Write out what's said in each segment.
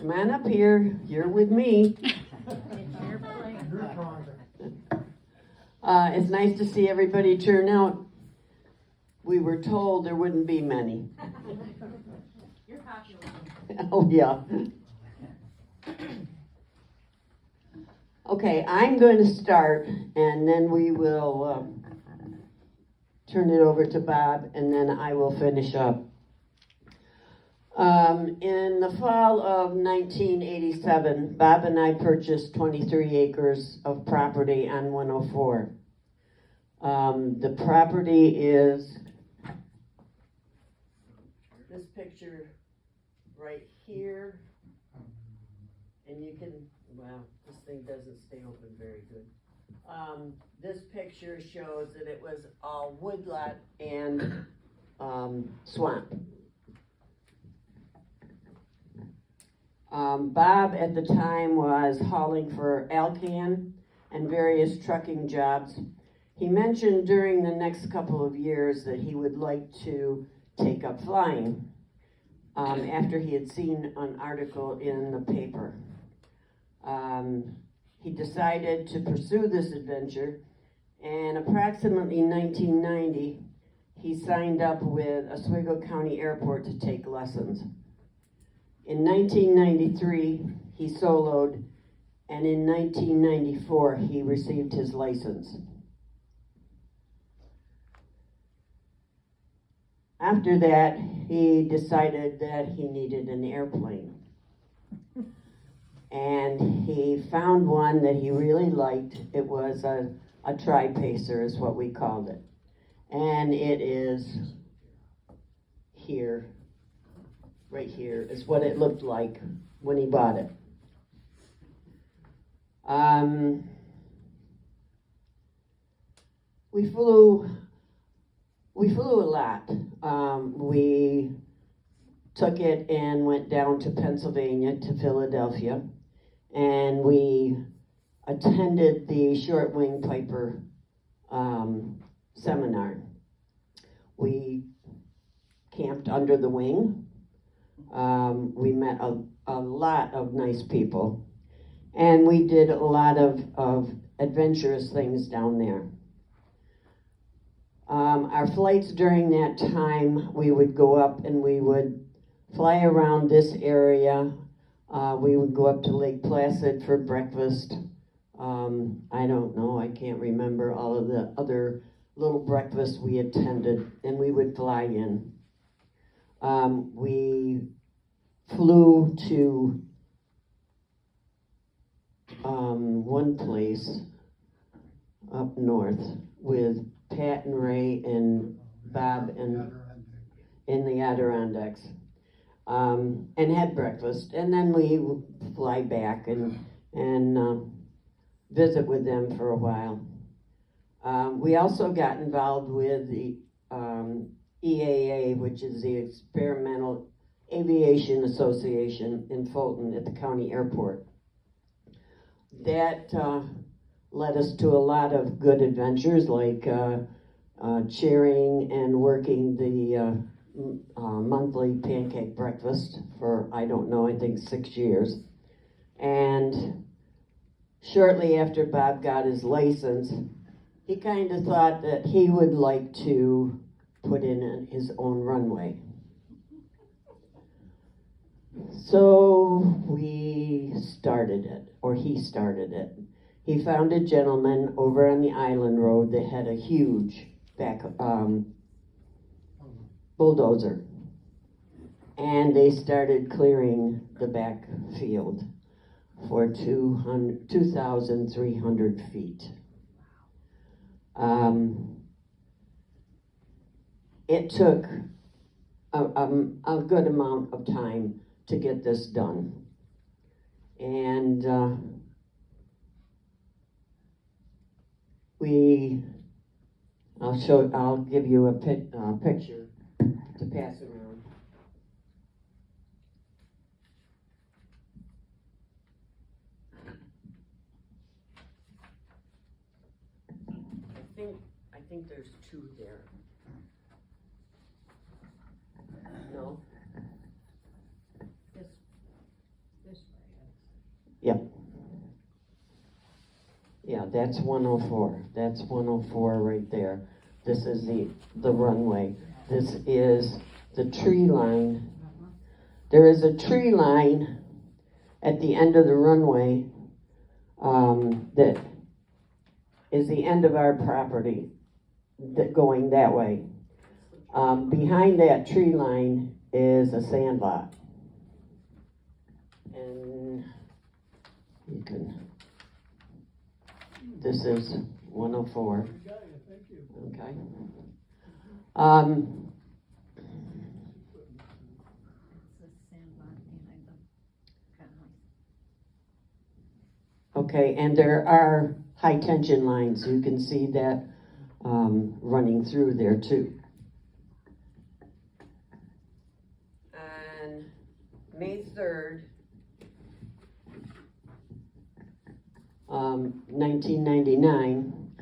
Come on up here. You're with me. It's nice to see everybody turn out. We were told there wouldn't be many. You're popular. Oh, yeah. Okay, I'm going to start, and then we will turn it over to Bob, and then I will finish up. In the fall of 1987, Bob and I purchased 23 acres of property on 104. The property is this picture right here, and you can, well, this thing doesn't stay open very good. This picture shows that it was all woodlot and swamp. Bob at the time was hauling for Alcan and various trucking jobs. He mentioned during the next couple of years that he would like to take up flying after he had seen an article in the paper. He decided to pursue this adventure, and approximately 1990, he signed up with Oswego County Airport to take lessons. In 1993, he soloed, and in 1994, he received his license. After that, he decided that he needed an airplane. And he found one that he really liked. It was a tri-pacer is what we called it. And it is here. Right here is what it looked like when he bought it. We flew a lot. We took it and went down to Pennsylvania, to Philadelphia, and we attended the Short Wing Piper seminar. We camped under the wing. We met a lot of nice people, and we did a lot of adventurous things down there. Our flights during that time, we would go up and we would fly around this area. We would go up to Lake Placid for breakfast. I don't know, I can't remember all of the other little breakfasts we attended, and we would fly in. We flew to one place up north with Pat and Ray and Bob and in the Adirondacks, and had breakfast, and then we would fly back and visit with them for a while. We also got involved with the EAA, which is the Experimental Aviation Association in Fulton at the county airport. That led us to a lot of good adventures, like chairing and working the monthly pancake breakfast for, I don't know, I think 6 years. And shortly after Bob got his license, he kind of thought that he would like to put in his own runway. So we started it, or he started it. He found a gentleman over on the Island Road that had a huge back bulldozer. And they started clearing the back field for 2,300 feet. It took a good amount of time to get this done. And I'll give you a picture to pass around. I think there's two there. No? This Yep. Yeah, that's 104. That's 104 right there. This is the runway. This is the tree line. There is a tree line at the end of the runway that is the end of our property going that way. Behind that tree line is a sand lot. And you can, this is 104. Okay. Okay, and there are high tension lines. You can see that running through there too. On May 3rd, 1999,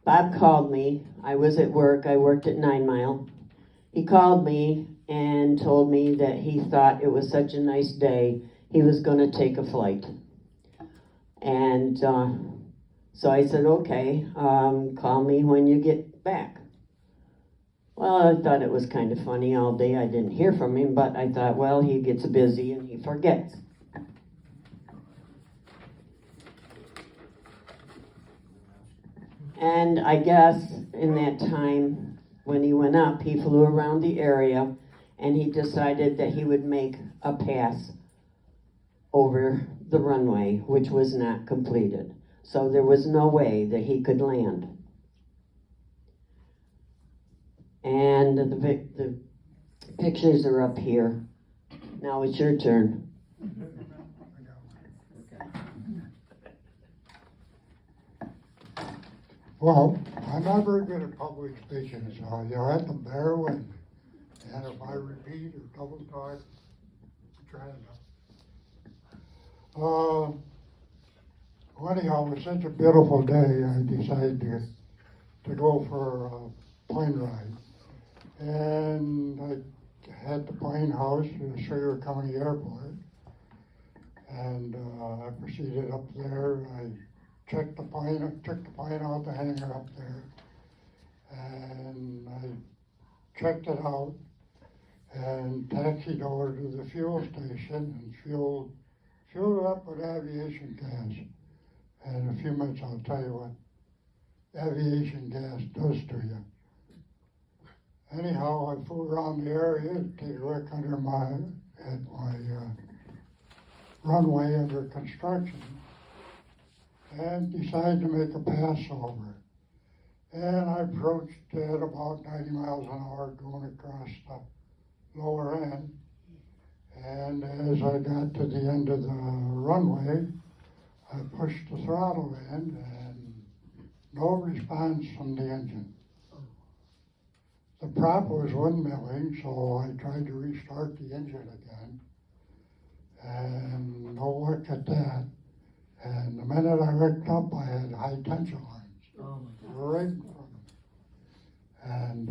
Bob called me. I was at work. I worked at 9 Mile. He called me and told me that he thought it was such a nice day, he was going to take a flight. And so I said, okay, call me when you get back. Well, I thought it was kind of funny all day. I didn't hear from him, but I thought, well, he gets busy and he forgets. And I guess in that time, when he went up, he flew around the area and he decided that he would make a pass over the runway, which was not completed. So there was no way that he could land. And the pictures are up here. Now it's your turn. Well, I'm not very good at public speaking, so you'll have to bear with me. And if I repeat or double talk, try it out. Well, anyhow, it was such a beautiful day, I decided to go for a plane ride. And I had the plane house at the Scriba County Airport. And I proceeded up there. I took the plane out the hangar up there, and I checked it out and taxied over to the fuel station and fueled it up with aviation gas. And in a few minutes I'll tell you what aviation gas does to you. Anyhow, I flew around the area to take a look at my runway under construction, and decided to make a pass over. And I approached at about 90 miles an hour going across the lower end. And as I got to the end of the runway, I pushed the throttle in and no response from the engine. The prop was windmilling, so I tried to restart the engine again. And no luck at that. And the minute I looked up, I had high tension lines right in front of me. And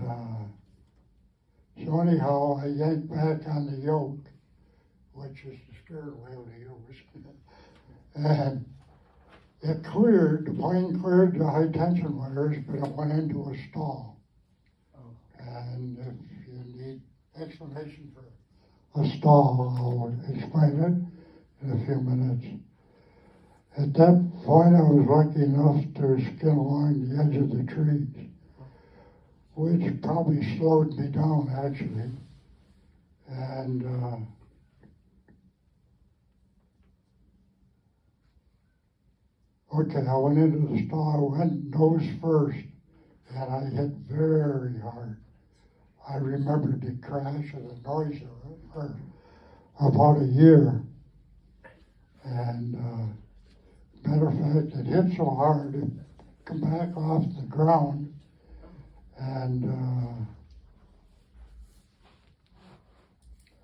so anyhow, I yanked back on the yoke, which is the steering wheel to use. And it cleared, the plane cleared the high tension wires, but it went into a stall. And if you need explanation for a stall, I'll explain it in a few minutes. At that point, I was lucky enough to skim along the edge of the trees, which probably slowed me down, actually. And okay, I went into the stall, I went nose first, and I hit very hard. I remember the crash and the noise of it for about a year. And matter of fact, it hit so hard it came back off the ground, and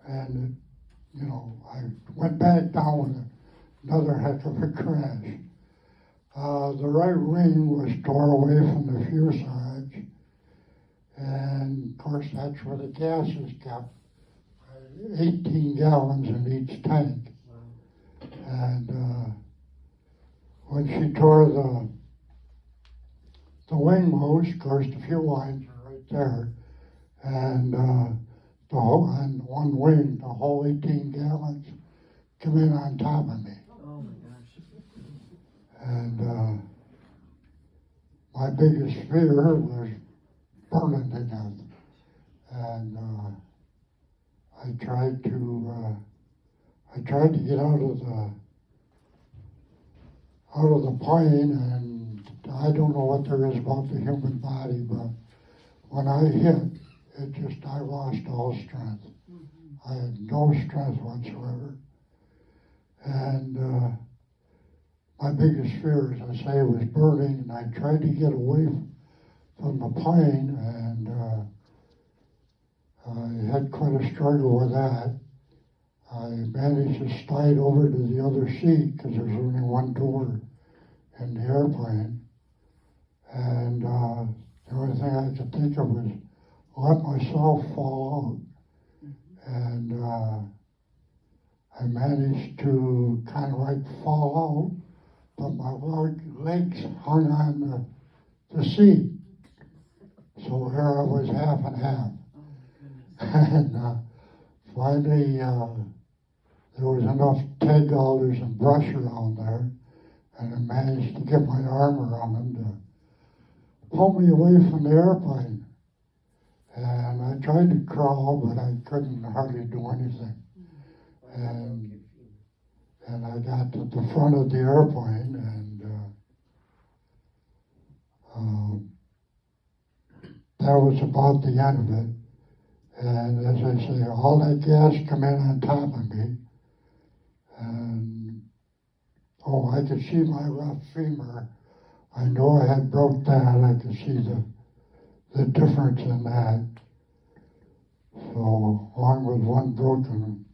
it, I went back down with another heck of a crash. The right wing was tore away from the fuselage, and of course that's where the gas is kept, 18 gallons in each tank. when she tore the wing loose, of course, the fuel lines are right there, and the whole, on one wing, the whole 18 gallons came in on top of me. Oh my gosh. And my biggest fear was burning to death. And I tried to get out of the plane, and I don't know what there is about the human body, but when I hit, I lost all strength. I had no strength whatsoever. And my biggest fear, as I say, was burning, and I tried to get away from the plane, and I had quite a struggle with that. I managed to slide over to the other seat because there's only one door in the airplane. And the only thing I could think of was let myself fall out. And I managed to kind of like fall out, but my legs hung on the seat. So here I was half and half. And finally, there was enough tag alders and brush around there, and I managed to get my arm around them to pull me away from the airplane. And I tried to crawl, but I couldn't hardly do anything. And I got to the front of the airplane, and that was about the end of it. And as I say, all that gas came in on top of me. And, I could see my left femur. I know I had broke that. I could see the difference in that. So, along with one broken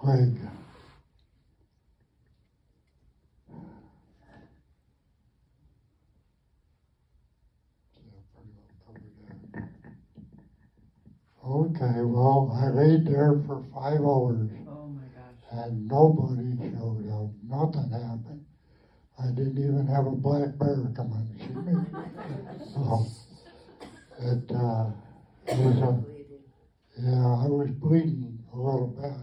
leg. Okay, well, I laid there for 5 hours. Oh my gosh. And nobody showed up. Nothing happened. I didn't even have a black bear come and see me. So it was I was bleeding a little bit.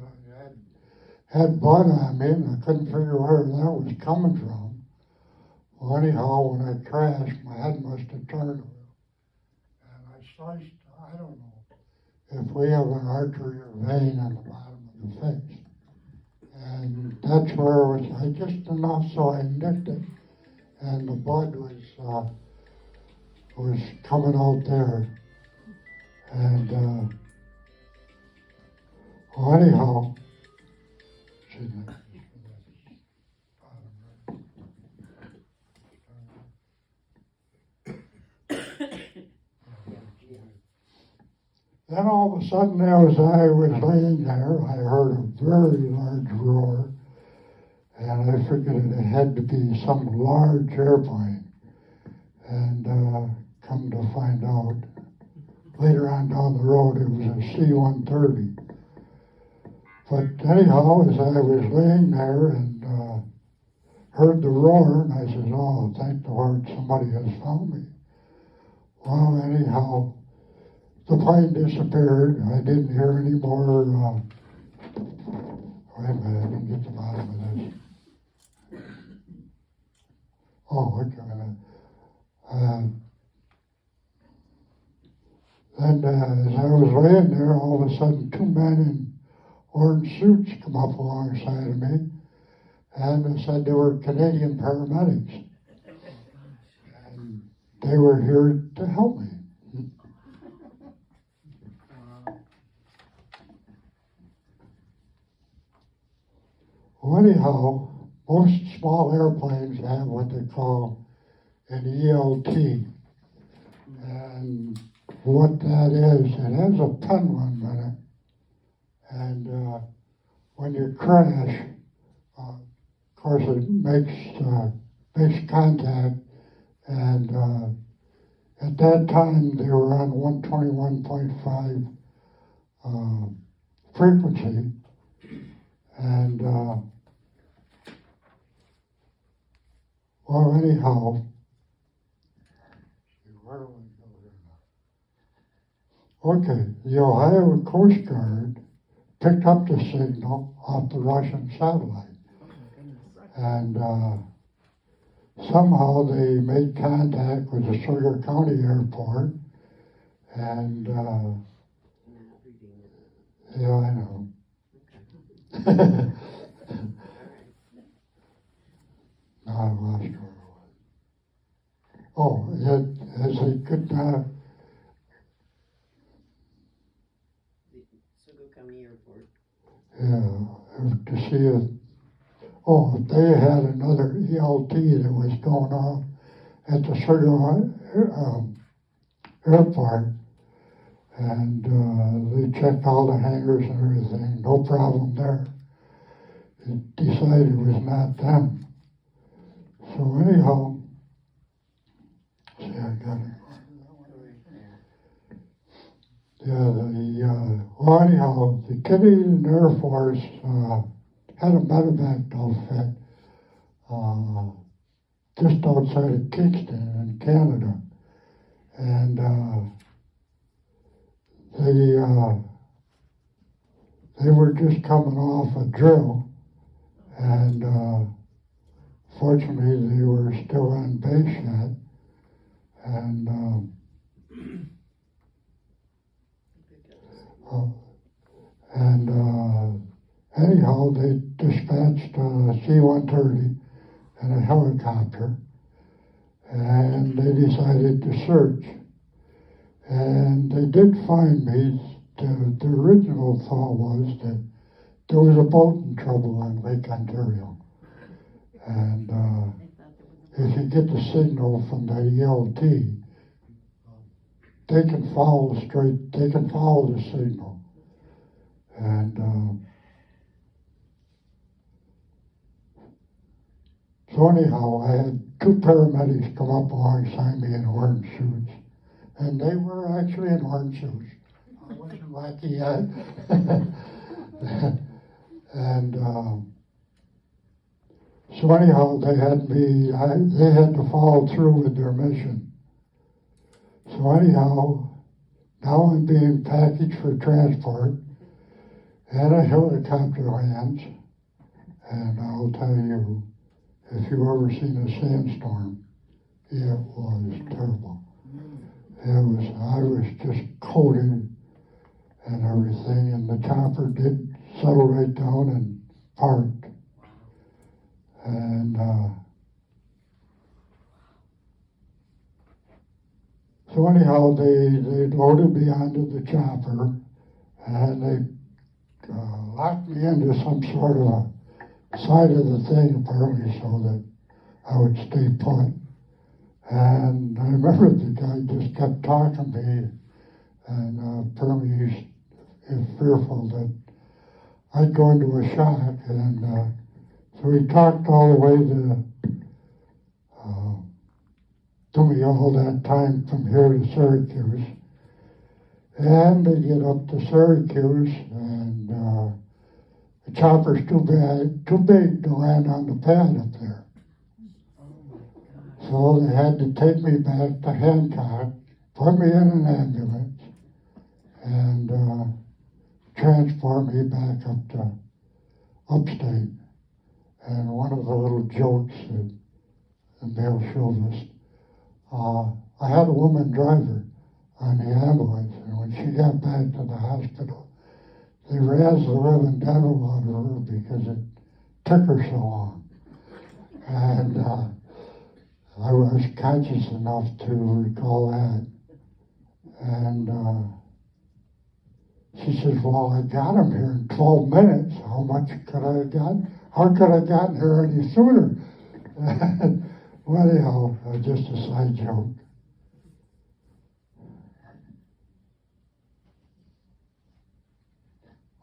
I had blood on me, and I couldn't figure where that was coming from. Well, anyhow, when I crashed, my head must have turned a little. And I sliced, I don't know if we have an artery or vein on the bottom of the face. And that's where it was, just enough so I nicked it, and the blood was coming out there. And anyhow, then all of a sudden, as I was laying there, I heard a very large roar, and I figured it had to be some large airplane. And come to find out, later on down the road, it was a C-130. But anyhow, as I was laying there and heard the roar, and I said, oh, thank the Lord, somebody has found me. Well, anyhow, the plane disappeared. I didn't hear any more. Wait a minute, I didn't get to the bottom of this. Oh, okay. Then as I was laying there, all of a sudden 2 men in orange suits come up alongside of me, and they said they were Canadian paramedics. And they were here to help me. Well, anyhow, most small airplanes have what they call an ELT. And what that is, it has a pendulum in it. And when you crash, of course it makes contact. And at that time, they were on 121.5 frequency. And Well, anyhow, where do we go here now? Okay, the Ohio Coast Guard picked up the signal off the Russian satellite. Oh my goodness. And somehow they made contact with the Sugar County Airport. And yeah, I know. Now I lost where it was. Oh, as they could not. Sugar County Airport. Yeah, to see if, oh, if they had another ELT that was going off at the Sugar Airport, and they checked all the hangars and everything, no problem there. It decided it was not them. So anyhow, see, I got it. Yeah, well, anyhow, the Canadian Air Force had a medevac outfit just outside of Kingston in Canada. And they were just coming off a drill, and fortunately they were still on base yet. And anyhow, they dispatched C-130 and a helicopter, and they decided to search. And they did find me. The original thought was that there was a boat in trouble on Lake Ontario. And if you get the signal from the ELT, they can follow the signal. And so anyhow, I had two paramedics come up alongside me in orange suits. And they were actually in orange suits. I wasn't lucky yet. And so anyhow, they had to follow through with their mission. So anyhow, now I'm being packaged for transport, and a helicopter lands, and I'll tell you, if you've ever seen a sandstorm, it was terrible. I was just coated and everything, and the chopper did settle right down and parked. And so anyhow, they loaded me onto the chopper, and they locked me into some sort of a side of the thing, apparently, so that I would stay put. And I remember the guy just kept talking to me, and apparently he's fearful that I'd go into a shock. And so he talked all the way to me all that time from here to Syracuse. And they get up to Syracuse, and the chopper's too big to land on the pad up there. So they had to take me back to Hancock, put me in an ambulance, and transport me back up to upstate. And one of the little jokes that the mail showed us, I had a woman driver on the ambulance, and when she got back to the hospital, they razzed the living devil out of her because it took her so long. And I was conscious enough to recall that. And she says, well, I got him here in 12 minutes. How much could I have gotten? How could I have gotten here any sooner? Well, anyhow, just a side joke.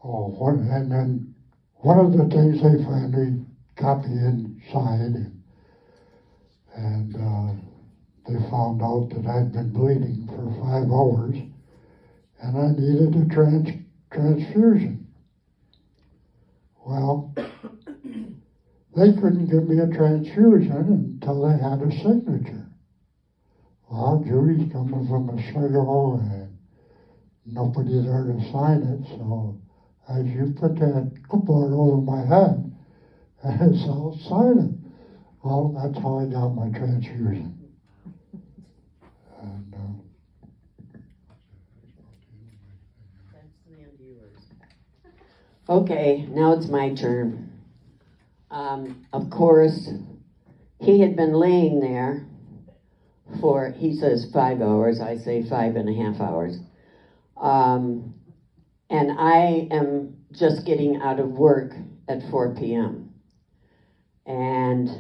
Oh, and then one of the things they finally got me inside, and they found out that I'd been bleeding for 5 hours, and I needed a transfusion. Well, they couldn't give me a transfusion until they had a signature. Well, Judy's coming from a Scriba and nobody there to sign it, so as you put that clipboard over my head, and so I'll sign it. Well, that's how I got my transfusion. And, Okay, now it's my turn. Of course, he had been laying there for, he says 5 hours, I say 5.5 hours. And I am just getting out of work at 4 p.m. And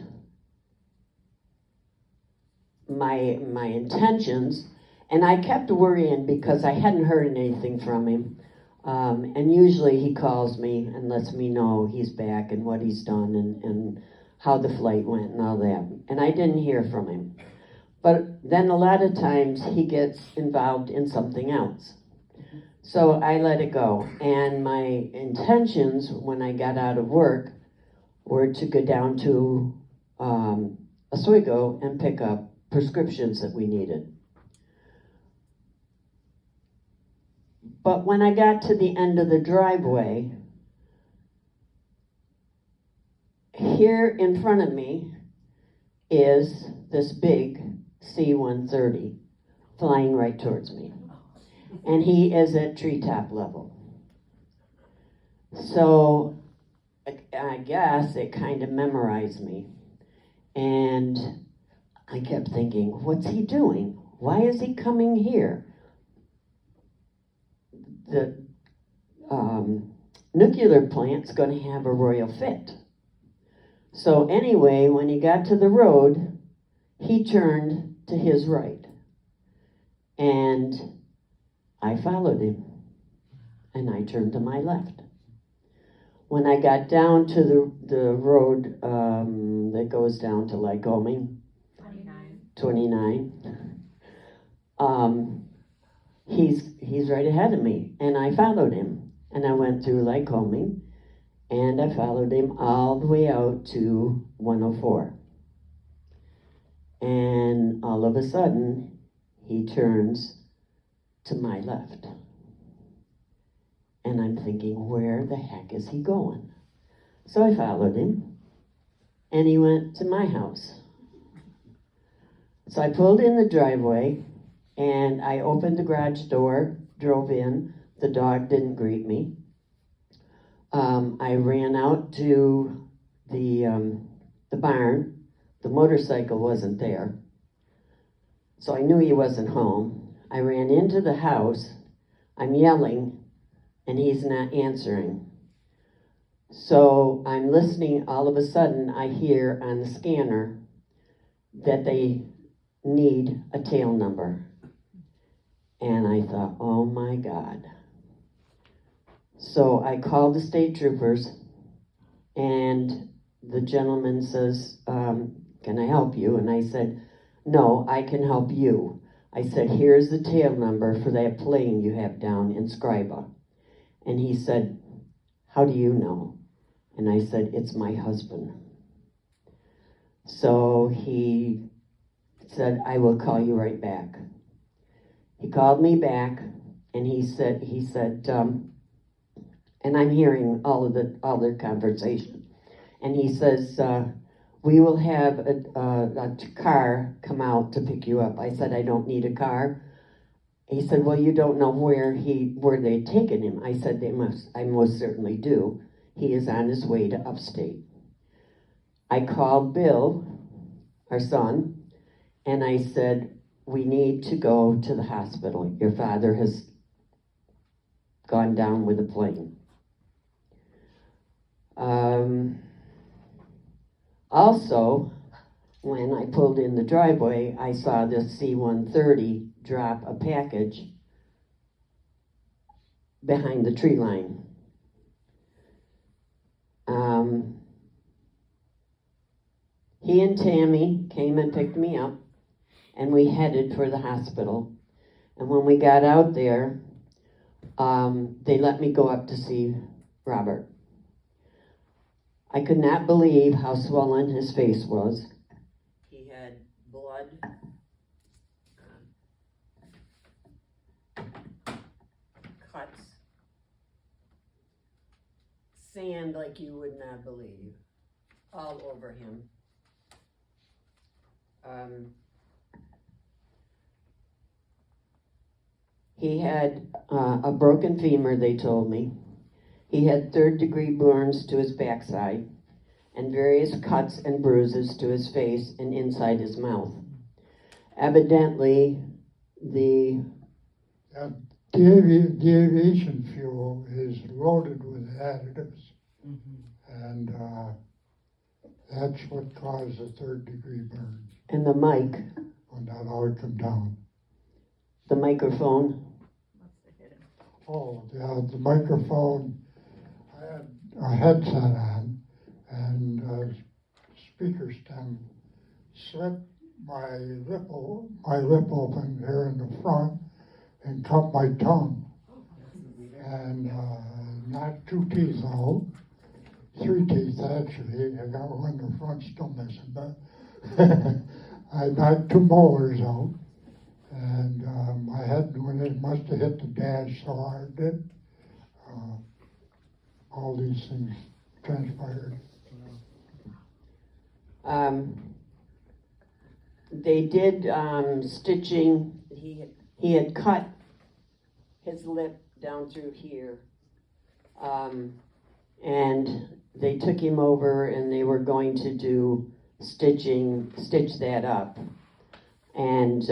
my intentions, and I kept worrying because I hadn't heard anything from him. And usually he calls me and lets me know he's back and what he's done and how the flight went and all that. And I didn't hear from him. But then a lot of times he gets involved in something else. So I let it go. And my intentions when I got out of work were to go down to Oswego and pick up prescriptions that we needed. But when I got to the end of the driveway, here in front of me is this big C-130 flying right towards me. And he is at treetop level. So I guess it kind of memorized me. And I kept thinking, what's he doing? Why is he coming here? The nuclear plant's going to have a royal fit. So anyway, when he got to the road, he turned to his right. And I followed him. And I turned to my left. When I got down to the road that goes down to Lycoming, 29, he's right ahead of me, and I followed him, and I went through Lycoming, and I followed him all the way out to 104, and all of a sudden, he turns to my left, and I'm thinking, where the heck is he going? So I followed him, and he went to my house. So I pulled in the driveway, and I opened the garage door, drove in. The dog didn't greet me. I ran out to the barn. The motorcycle wasn't there. So I knew he wasn't home. I ran into the house. I'm yelling, and he's not answering. So I'm listening. All of a sudden, I hear on the scanner that they need a tail number. And I thought, oh my God. So I called the state troopers, and the gentleman says, can I help you? And I said, no, I can help you. I said, here's the tail number for that plane you have down in Scriba. And he said, how do you know? And I said, it's my husband. So he said, I will call you right back. He called me back, and he said, and I'm hearing all their conversation. And he says, we will have a car come out to pick you up. I said, I don't need a car. He said, well, you don't know where they'd taken him. I said, I most certainly do. He is on his way to upstate. I called Bill, our son, and I said, we need to go to the hospital. Your father has gone down with a plane. Also, when I pulled in the driveway, I saw this C-130 drop a package behind the tree line. He and Tammy came and picked me up, and we headed for the hospital. And when we got out there, they let me go up to see Robert. I could not believe how swollen his face was. He had blood. Cuts. Sand like you would not believe. All over him. He had a broken femur, they told me. He had third-degree burns to his backside and various cuts and bruises to his face and inside his mouth. Evidently, the aviation fuel is loaded with additives, and that's what caused the third-degree burns. And the mic, When that all come down. the microphone. Oh, yeah, the microphone. I had a headset on, and speaker stem slit my lip open here in the front and cut my tongue. And knocked 2 teeth out, 3 teeth actually. I got one in the front still missing, but I knocked 2 molars out. And my head, when it must have hit the dash so hard that all these things transpired. They did stitching. He had cut his lip down through here, and they took him over and they were going to do stitch that up, and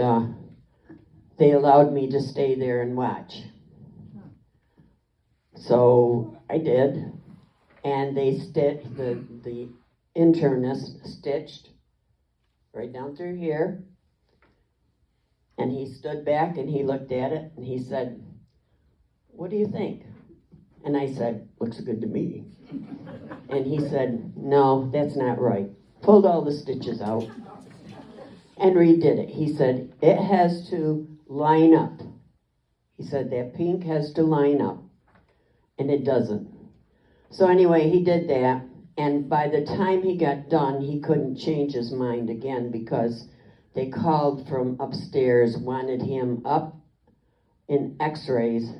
they allowed me to stay there and watch. So I did, and they stitched, the internist stitched right down through here, and he stood back and he looked at it and he said, "What do you think?" And I said, "Looks good to me." And he said, "No, that's not right." Pulled all the stitches out and redid it. He said, "It has to line up." He said, "That pink has to line up." And it doesn't. So anyway, he did that. And by the time he got done, he couldn't change his mind again because they called from upstairs, wanted him up in x-rays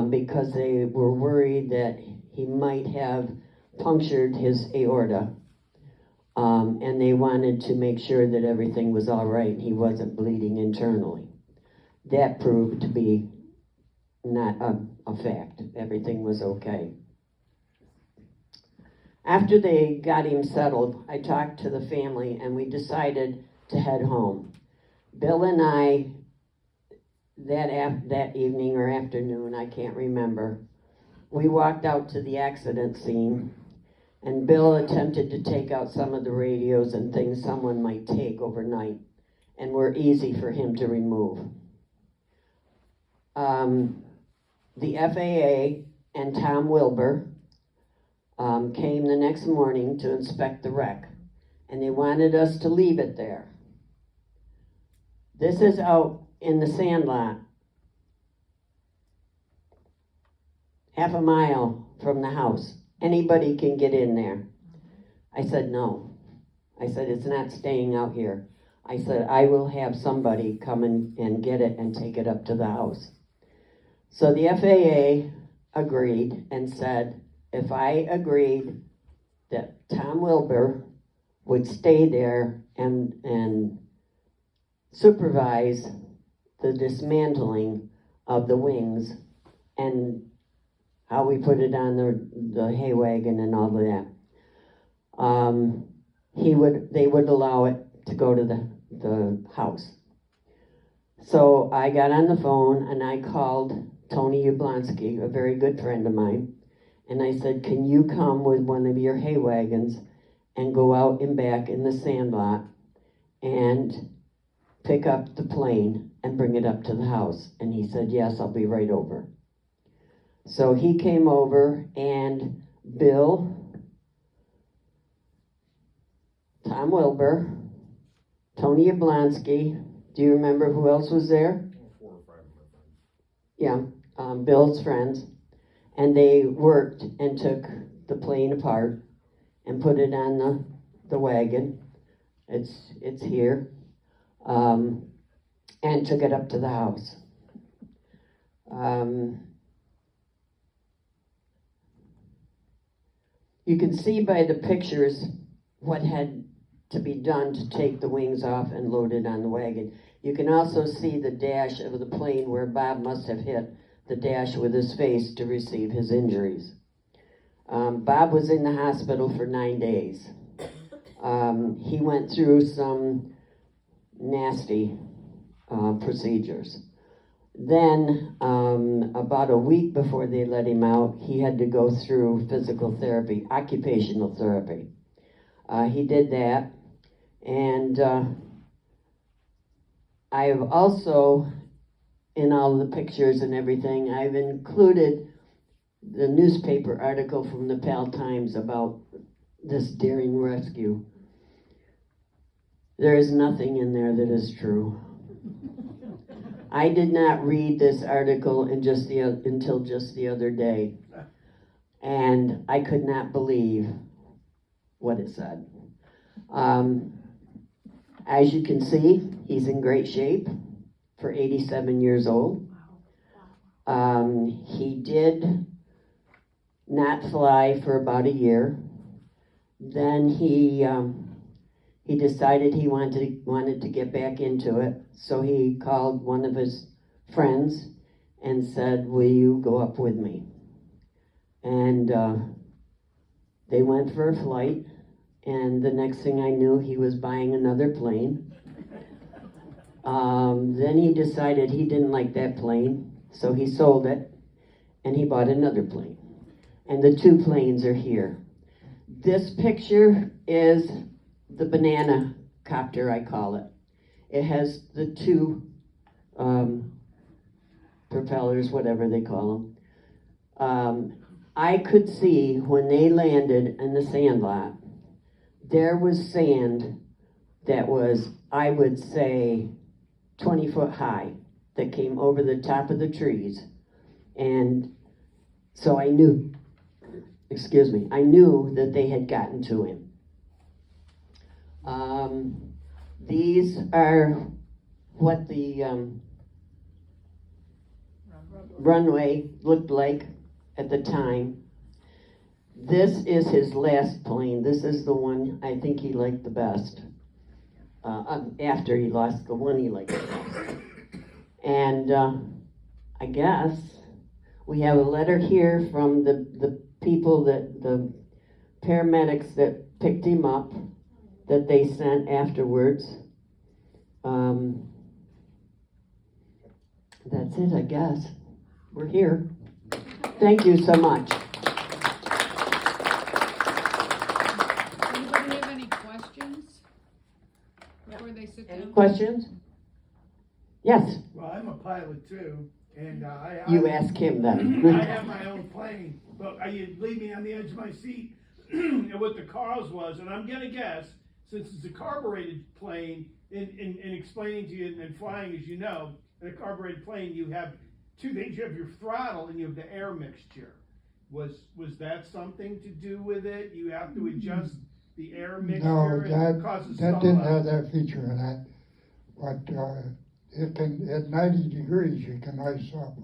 because they were worried that he might have punctured his aorta. And they wanted to make sure that everything was all right and he wasn't bleeding internally. That proved to be not a fact. Everything was okay. After they got him settled, I talked to the family and we decided to head home. Bill and I, that evening or afternoon, I can't remember, we walked out to the accident scene, and Bill attempted to take out some of the radios and things someone might take overnight and were easy for him to remove. The FAA and Tom Wilbur came the next morning to inspect the wreck, and they wanted us to leave it there. This is out in the sand lot, half a mile from the house. Anybody can get in there. I said, no. I said, it's not staying out here. I said, I will have somebody come and get it and take it up to the house. So the FAA agreed and said, if I agreed that Tom Wilbur would stay there and supervise the dismantling of the wings and how we put it on the hay wagon and all of that, they would allow it to go to the house. So I got on the phone and I called Tony Yablonsky, a very good friend of mine, and I said, can you come with one of your hay wagons and go out and back in the sand lot and pick up the plane and bring it up to the house? And he said, yes, I'll be right over. So he came over, and Bill, Tom Wilbur, Tony Yablonsky, do you remember who else was there? 4 or 5 of my friends. Yeah, Bill's friends. And they worked and took the plane apart, and put it on the wagon. It's here. And took it up to the house. You can see by the pictures what had to be done to take the wings off and load it on the wagon. You can also see the dash of the plane where Bob must have hit the dash with his face to receive his injuries. Bob was in the hospital for 9 days. He went through some nasty procedures. Then, about a week before they let him out, he had to go through physical therapy, occupational therapy. He did that, and I have also, in all the pictures and everything, I've included the newspaper article from the Pal Times about this daring rescue. There is nothing in there that is true. I did not read this article until just the other day, and I could not believe what it said. As you can see, he's in great shape for 87 years old. He did not fly for about a year. Then he decided he wanted to get back into it, so he called one of his friends and said, "Will you go up with me?" And they went for a flight, and the next thing I knew, he was buying another plane. Then he decided he didn't like that plane, so he sold it, and he bought another plane. And the two planes are here. This picture is the banana copter, I call it. It has the two propellers, whatever they call them. I could see when they landed in the sand lot, there was sand that was, I would say, 20 foot high that came over the top of the trees. And so I knew that they had gotten to him. These are what the runway looked like at the time. This is his last plane. This is the one I think he liked the best. After he lost the one he liked the best. And I guess we have a letter here from the people the paramedics that picked him up, that they sent afterwards. That's it, I guess. We're here. Thank you so much. Anybody have any questions before they sit Any down? questions? Yes, Well, I'm a pilot too, and you ask him then. I have my own plane, but you leave me on the edge of my seat and what the cause was, and I'm gonna guess, since it's a carbureted plane, in explaining to you and flying, as you know, in a carbureted plane, you have two things. You have your throttle and you have the air mixture. Was that something to do with it? You have to adjust the air mixture. No, and it causes that stall didn't out. have that feature in it, but it can, at 90 degrees, you can ice up.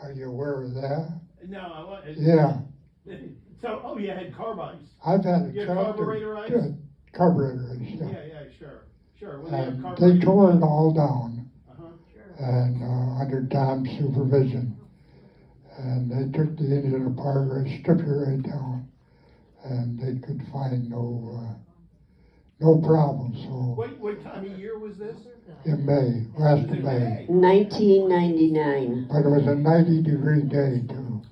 Are you aware of that? No, I want. Yeah, So, you had carb ice. I've had You a had carburetor ice? carburetor ice, yeah. Yeah, sure. When they have And carburetor. they tore it all down, Uh-huh. and under Tom's supervision. And they took the engine apart, they stripped it right down, and they could find no problem. So What time of year was this? in May, last Was it May, 1999. but it was a 90-degree day too.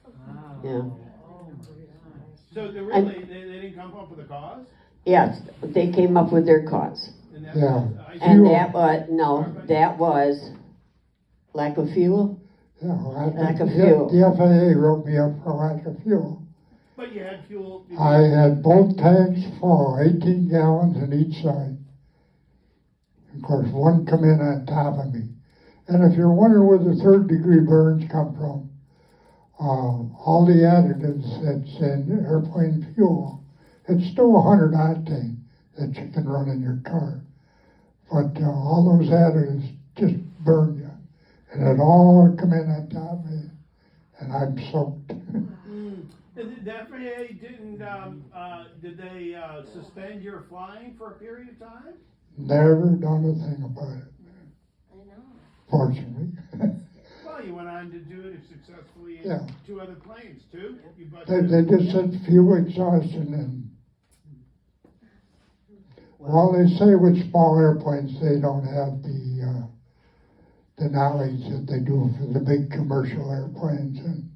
Wow. Yeah. Oh my gosh. So they didn't come up with a cause? Yes, they came up with their cause. And that Yeah. was ice And Fuel. that was lack of fuel. Yeah, Lack of fuel. The FAA wrote me up for lack of fuel. But you had fuel. I had both tanks full, 18 gallons on each side. Of course, one come in on top of me. And if you're wondering where the third-degree burns come from, all the additives that's in airplane fuel, it's still 100 octane that you can run in your car. But all those additives just burn you. And it all come in on top of me, and I'm soaked. And the FAA did they suspend your flying for a period of time? Never done a thing about it, I know. fortunately. Well, you went on to do it successfully in Yeah. 2 other planes, too? You They just said fuel exhaustion, and well, they say with small airplanes they don't have the knowledge that they do for the big commercial airplanes, and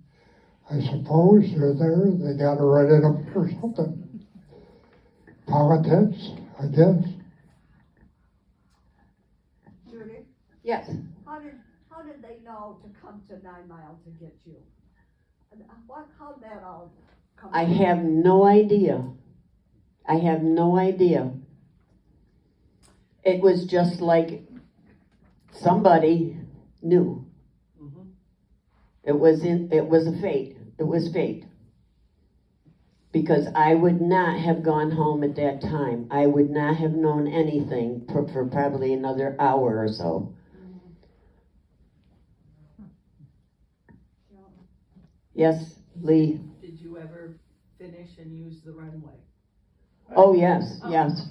I suppose they're there, they gotta write it up or something. Politics, I guess. Judy, Yes, how did they know to come to 9 Mile to get you? And how'd that all come? I have no idea. I have no idea. It was just like somebody knew. It was a fate. It was fate. Because I would not have gone home at that time. I would not have known anything for probably another hour or so. Yes, Lee? Did you ever finish and use the runway? Oh, yes, yes.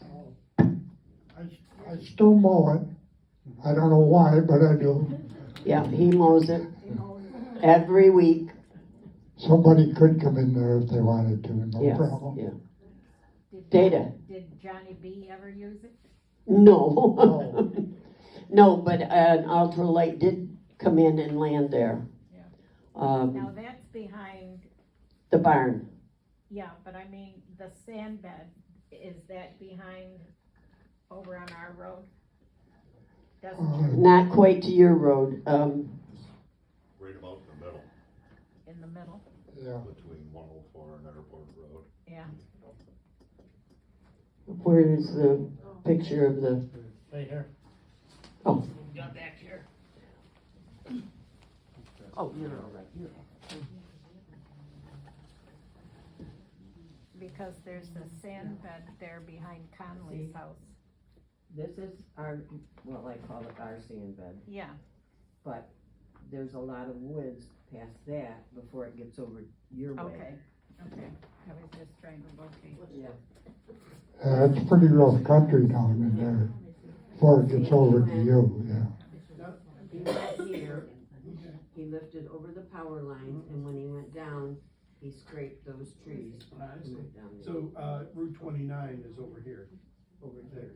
I still mow it. I don't know why, but I do. Yeah, he mows it every week. Somebody could come in there if they wanted to, no Yes, problem. yeah. Data. Did Johnny B ever use it? No. No, but an ultralight did come in and land there. Now that's behind, The barn. yeah, but I mean, the sand bed, is that behind, over on our road? Doesn't, Not quite to your road. Right about in the middle, in the middle, Yeah. between 104 and Airport Road. yeah. Where is the picture of the? Right here. Oh. Got back here. Oh, you're all right. Because there's the sand bed there behind Conley's house. This is our, well, I call it our sand bed, Yeah, but there's a lot of woods past that before it gets over your way. okay. I was just trying to locate. Yeah. It's pretty rough country down in there before it gets over to you, yeah. He went here, he lifted over the power lines, and when he went down, he scraped those trees. I see. and went down there. So, Route 29 is over here. Over here.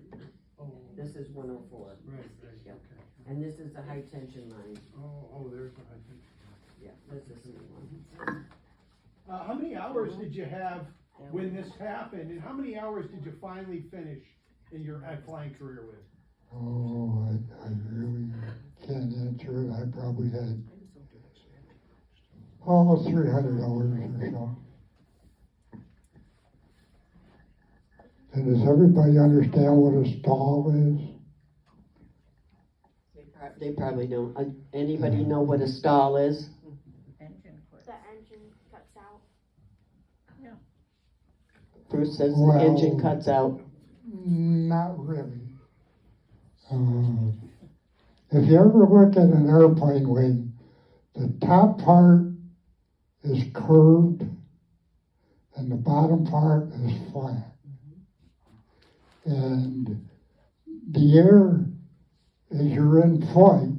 Oh, This is 104. right, Yeah. okay. And this is the high tension line. Oh, there's what I think. Yeah, this is the one. How many hours did you have when this happened, and how many hours did you finally finish in your flying career with? Oh, I really can't answer it. I probably had, 300 hours or so. And does everybody understand what a stall is? They probably don't. Anybody know what a stall is? Engine cord. The engine cuts out. Bruce says the Well- engine cuts out. Not really. If you ever look at an airplane wing, the top part is curved and the bottom part is flat. And the air, as you're in flight,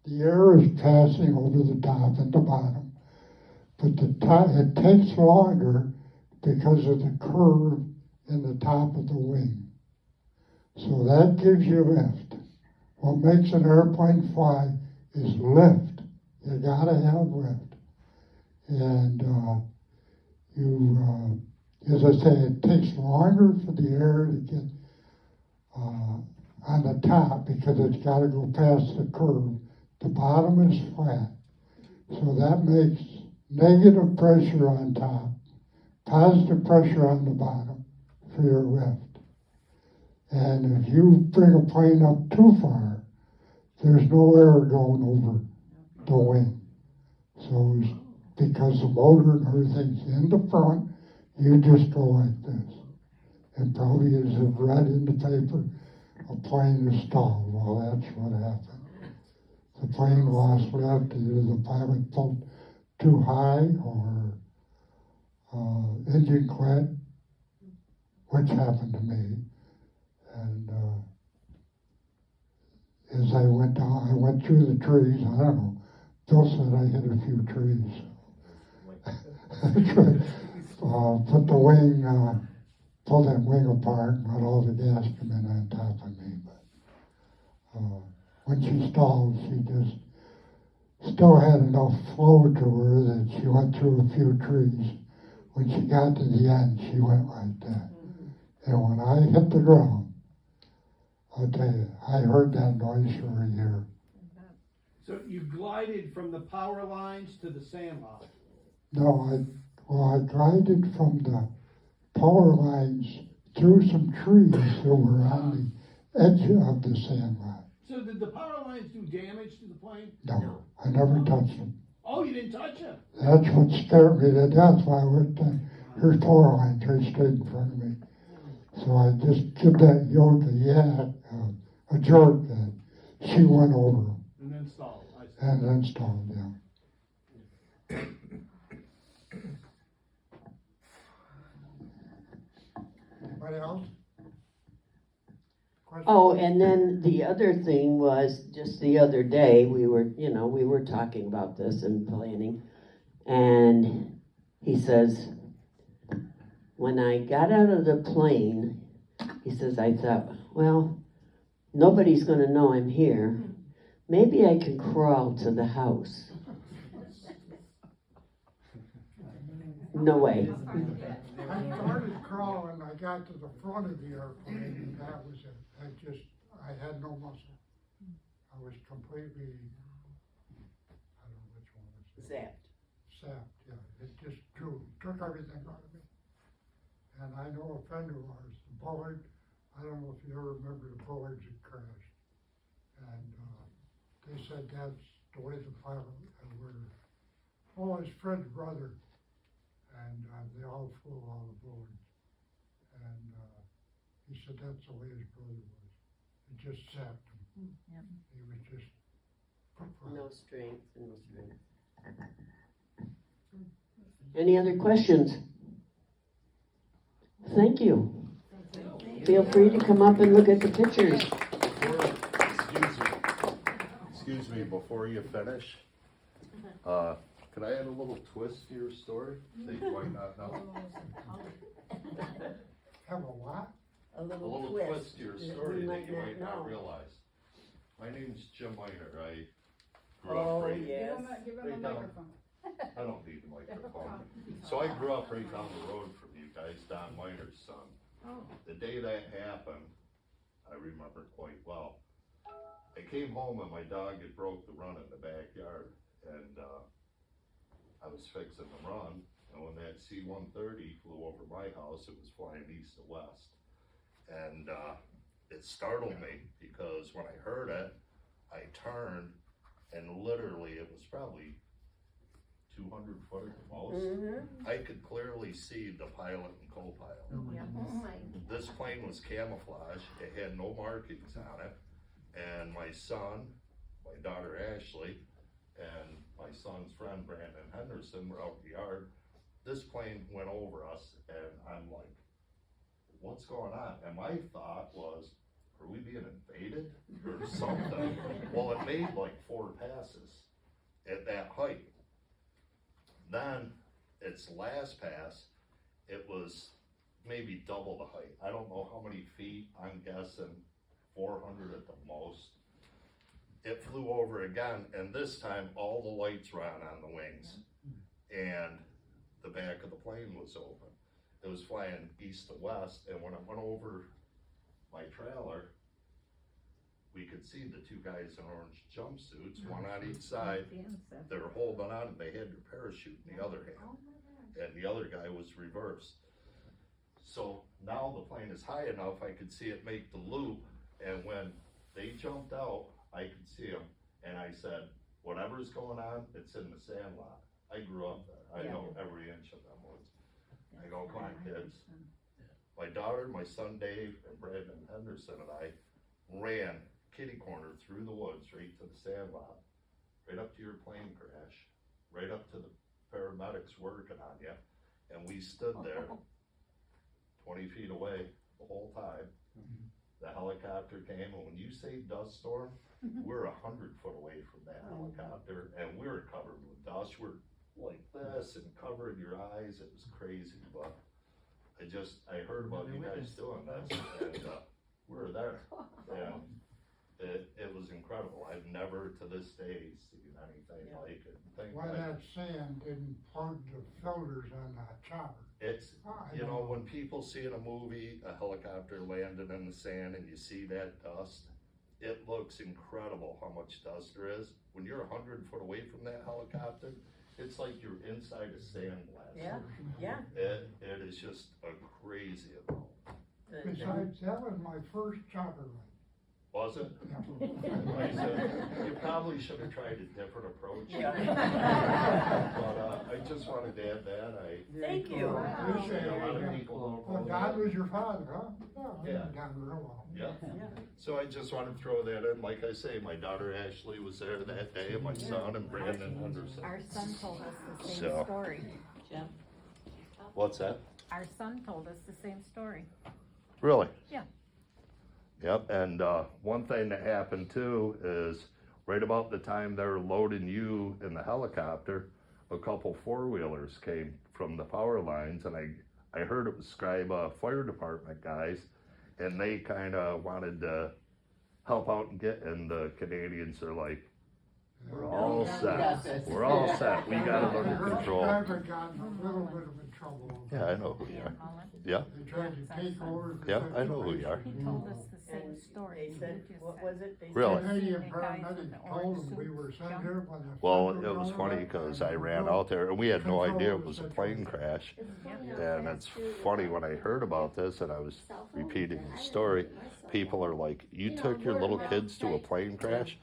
the air is passing over the top and the bottom. But the top, it takes longer because of the curve in the top of the wing. So that gives you lift. What makes an airplane fly is lift. You gotta have lift. And as I say, it takes longer for the air to get on the top because it's gotta go past the curve. The bottom is flat. So that makes negative pressure on top, positive pressure on the bottom for your lift. And if you bring a plane up too far, there's no air going over the wing. So because the motor and everything's in the front, you just go like this. And probably as it read in the paper, a plane is stalled. Well, that's what happened. The plane lost lift, either the pilot pulled too high or engine quit, which happened to me. And as I went down, I went through the trees. I don't know. Bill said I hit a few trees. Put the wing, pulled that wing apart and let all the gas come in on top of me. But when she stalled, she just still had enough flow to her that she went through a few trees. When she got to the end, she went like that. And when I hit the ground, I'll tell you, I heard that noise for a year. So you glided from the power lines to the sandlot. No, I glided from the power lines through some trees that were on the edge of the sandlot. So did the power lines do damage to the plane? No, I never touched them. Oh, you didn't touch them? That's what scared me to death. Why would here's power lines right straight in front of me. So I just give that yoke a jerk, and she went over them. And then stalled. I see. And then stalled, yeah. Anybody else? Question? Oh, and then the other thing was, just the other day, we were talking about this and planning, and he says, when I got out of the plane, he says, I thought, well, nobody's gonna know I'm here. Maybe I can crawl to the house. No way. I started crawling, I got to the front of the airplane, and that was it. I had no muscle. I was completely, I don't know which one was it. Zapped. Sapped, yeah. It just took everything out of me. And I know a friend of ours, the Bullard, I don't know if you ever remember the Bullards that crashed. And they said that's the way the pilot his friend's brother. And they all flew all the Bullards. And he said that's the way his brother was. It just sapped him. Yep. He was just. No strength, no strength. Any other questions? Thank you. Feel free to come up and look at the pictures. Excuse me, before you finish, could I add a little twist to your story that you might not know? Have a what? A A little twist to your story that you might not realize. My name's Jim Miner. I grew up right. yes. Give him a Right down. microphone. I don't need the microphone. So I grew up right down the road from you guys, Don Miner's son. Oh. The day that happened, I remember quite well. I came home and my dog had broke the run in the backyard, and I was fixing the run, and when that C-130 flew over my house, it was flying east to west. And it startled me because when I heard it, I turned, and literally it was probably 200 foot at the most. Mm-hmm. I could clearly see the pilot and co-pilot. This plane was camouflage. It had no markings on it. And my son, my daughter Ashley, and my son's friend Brandon Henderson were out in the yard. This plane went over us, and I'm like, what's going on? And my thought was, are we being invaded or something? Well, it made like 4 passes at that height. Then its last pass, it was maybe double the height. I don't know how many feet, I'm guessing 400 at the most. It flew over again, and this time all the lights were on the wings, and the back of the plane was open. It was flying east to west, and when it went over my trailer, we could see the 2 guys in orange jumpsuits, one on each side. They were holding on, and they had their parachute in the other hand, and the other guy was reversed. So now the plane is high enough, I could see it make the loop, and when they jumped out, I could see them, and I said, whatever's going on, it's in the sandlot. I grew up there. I know every inch of them woods. I go, come on, kids. My daughter, my son Dave, and Brandon Henderson and I ran kitty corner through the woods right to the sand lot, right up to your plane crash, right up to the paramedics working on you, and we stood there 20 feet away the whole time. The helicopter came, and when you say dust storm, we're 100 foot away from that helicopter, and we were covered with dust. We're like this and covering your eyes. It was crazy, but I heard about you guys doing this, and we were there, and it was incredible. I've never to this day seen anything like it. Why that sand didn't plug the filters on that chopper? It's, you know, when people see in a movie a helicopter landing in the sand and you see that dust, it looks incredible how much dust there is. When you're 100 foot away from that helicopter, it's like you're inside a sandblast. Yeah. It is just a crazy amount. Besides, that was my first chopper ride. Was it? Like I said, you probably should have tried a different approach. Yeah. But I just wanted to add that. Thank you. Appreciate A lot of it. people don't Well, know God that. was your father, huh? Yeah. Got real well. Yeah. So I just wanted to throw that in. Like I say, my daughter Ashley was there that day, and my son and Brandon Henderson. Our son told us the same So. story. What's that? Our son told us the same story. Really? Yeah. Yep, and one thing that happened too is right about the time they were loading you in the helicopter, a couple four-wheelers came from the power lines, and I heard it was Scriba Fire Department guys, and they kind of wanted to help out and get, and the Canadians are like, we're all set, we're all set, we got it under control. Driver got in a little bit of trouble. Yeah, I know who you are. Yeah, They tried to take over. the yeah, I know who you are. He told us the same And story. they said, you just what said. was it? They Really? said- Canadian The guys with paramedics the told orange them we were suits sent jump. here when the. Well, thunder it was rolled funny up because and I ran drove. out there and we had no Control idea the it was a situation. plane crash. And it's funny, when I heard about this and I was repeating the story, people are like, you took your little kids to a plane crash?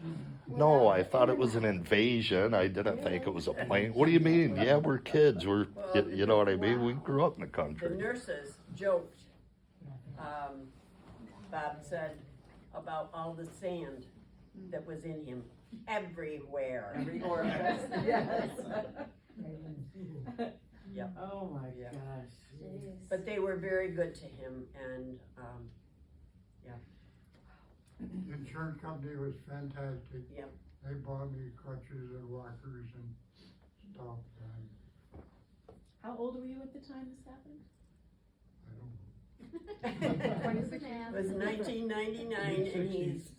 No, I thought it was an invasion. I didn't think it was a plane. What do you mean? Yeah, we're kids. You know what I mean? We grew up in the The country. nurses joked, Bob said, about all the sand that was in him, everywhere. Every orifice, yes. Yep. Oh my Yeah. gosh. But they were very good to him, and, The insurance company was fantastic. Yep. They bought me crutches and walkers and stuff, and How old were you at the time this happened? I don't know. it was 1999, and he's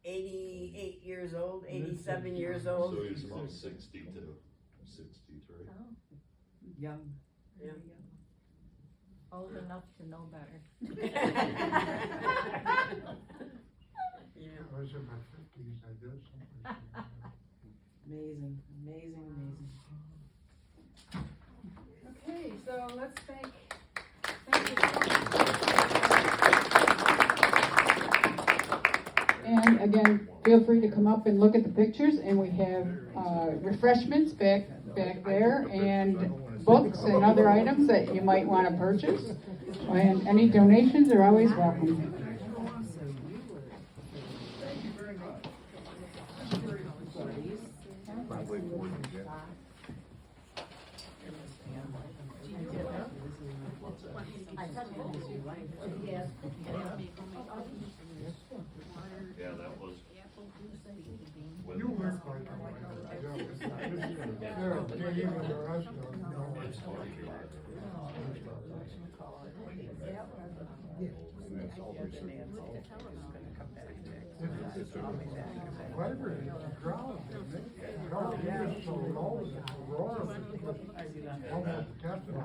88 years old, 87 years old. So he's about 62, 63. Young. Yeah. Old enough to know better. Yeah. I was in my 50s, I guess. something like that. Amazing, amazing, amazing. Okay, so let's thank you so much. And again, feel free to come up and look at the pictures, and we have refreshments back there, and books and other items that you might want to purchase. And any donations are always welcome. Yeah, that was. You work like that. Yeah, even the rest of them. Vibrating the ground, didn't it? No, it was so low that the roar was just almost deafening.